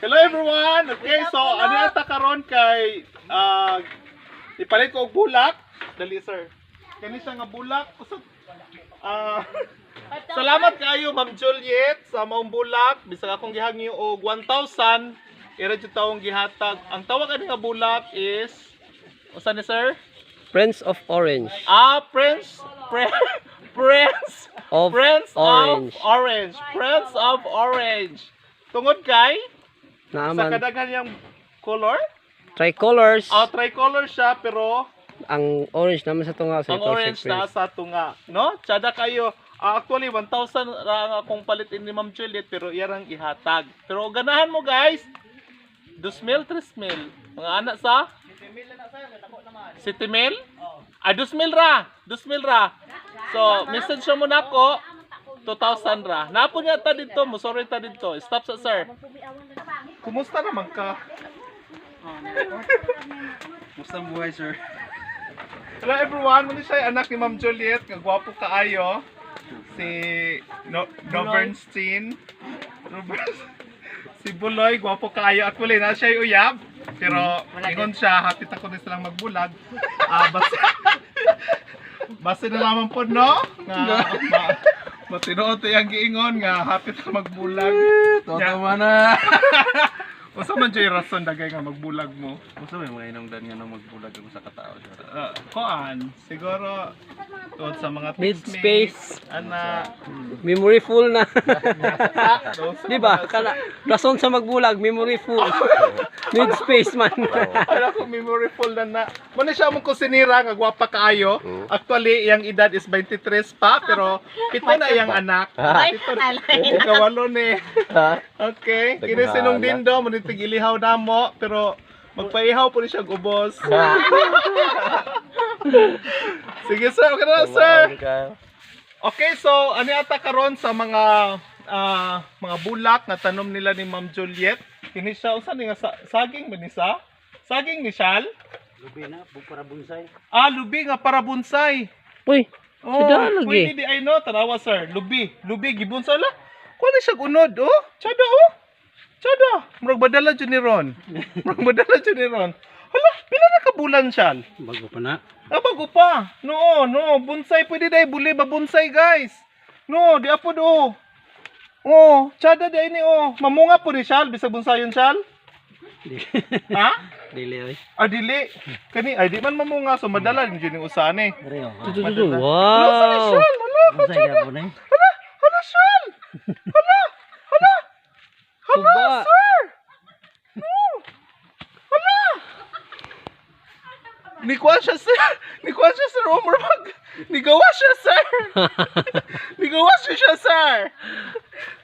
Hello everyone! Okay, so ano yata karon kay ipalit ko og bulak. Dali sir. Kani siya nga bulak. Salamat kayo Ma'am Juliet sa maong bulak. Bisag akong gihangyo og 1,000 ira jud taong gihatag. Ang tawag ani nga bulak is usa ni sir? Prince of Orange. Prince of Orange. Prince of Orange. Tungod kay sa Naaman. kadaghan yang color? Tricolors. Tricolor siya pero Ang orange naman sa tunga. So ang ito orange si na Prince. sa tunga, no? Tsada kayo. Actually 1,000 ra ang akong palit ni Ma'am Juliet pero iyang ihatag. Pero ganahan mo guys. 2,000, 3,000. Mga anak sa City Mail? 2,000 ra. 2,000 ra. So, message mo na ako 2,000 ra. Napo niya ta dito, mo sorry ta dito. Stop sa sir. Kumusta naman ka? Kumusta ang buhay, sir? Hello everyone, muna siya anak ni Ma'am Juliet, nga gwapo kaayo. Si Novernstein. Si Buloy, gwapo kaayo. Actually, na siya uyab. Pero, ingon siya, hapit ako na silang magbulag. Basta na lamang po, no? Matinood yung giingon nga, hapit na magbulag. Totoo na. Usa man dyan yung rason dagay nga magbulag mo. Kumusta may mga inungdan nga nang magbulag ako sa katao, sir? Koan, siguro, tuwad sa mga Mid-space. Ana, Memory full na. di Di ba? Rason sa magbulag, memory full. Mid-space man. Ala ko memory full na. Muna siya mong kusinira nga gwapa kaayo. Actually, iyang edad is 23 pa, pero pito na iyang anak. Pito na. Ikawalo ni. Okay, kini sinong dindo, manitig ilihaw na mo, pero magpaihaw po ni siya ubos. Sige sir, okay na sir. Okay, so ano yata karon sa mga bulak na tanom nila ni Ma'am Juliet. Kini siya usa ni nga saging ba ni sa? Saging ni Shal? Lubi na, para bonsai. Lubi nga para bonsai. Uy, sada lagi. Pwede di ay no, tanawa sir. Lubi gibonsai la. Kuno siya unod, oh. Tsada oh. Tsada. Murag badala jud ni Ron. Hala, pila na ka bulan Shal? Bago pa na. Bago pa. No, bonsai pwede dai buli ba bonsai guys. No, di apo do. Oh, tsada di ni oh. Mamunga po ni Shal bisag bonsayon Shal. Ha? Dili oy. Dili. Kani ay di man mamunga so madala din jud ni usane. Dere oh. Wow. Shal, hala, Bonsai ka po na. hala Shal. Hala, Tuba. sir. No. Hala. Ni kuha siya sir. Omar mag. Nigawa siya sir.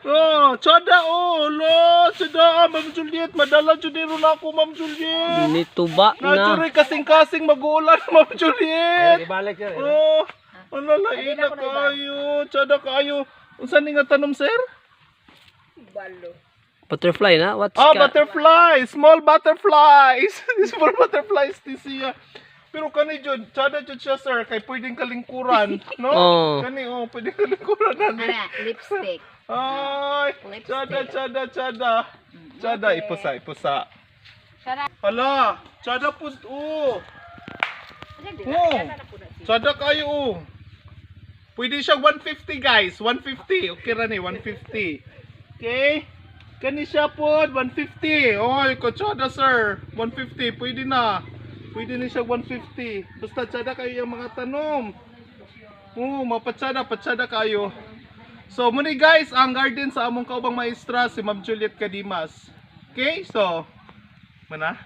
Oh, tsada oh, lo, tsada Ma'am Juliet, madala jud ni ron ako Ma'am Juliet. Nituba na. Natuloy kasing-kasing mag-uulan Ma'am Juliet. Ibalik sir. Oh, ala lain na kayo, tsada kayo. Unsa ni nga tanom sir? Butterfly na? What's Butterflies, small butterflies. Small butterflies this year. Pero kani jud, tsada jud siya sir, kay pwedeng kalingkuran, no? Oh. Kani pwedeng kalingkuran na. Lipstick. Ay, tsada. Tsada, ipusa. Hala, tsada po, tsada kayo, Pwede siya 150 guys, 150. Okay ra ni, 150. Okay? Kani siya po, 150. Oy, tsada sir, 150, pwede na. Pwede na siya 150. Basta tsada kayo yung mga tanom. Patsada kayo. So, muna guys, ang garden sa among kaubang maestra, si Ma'am Juliet Cadimas. Okay, so, mana?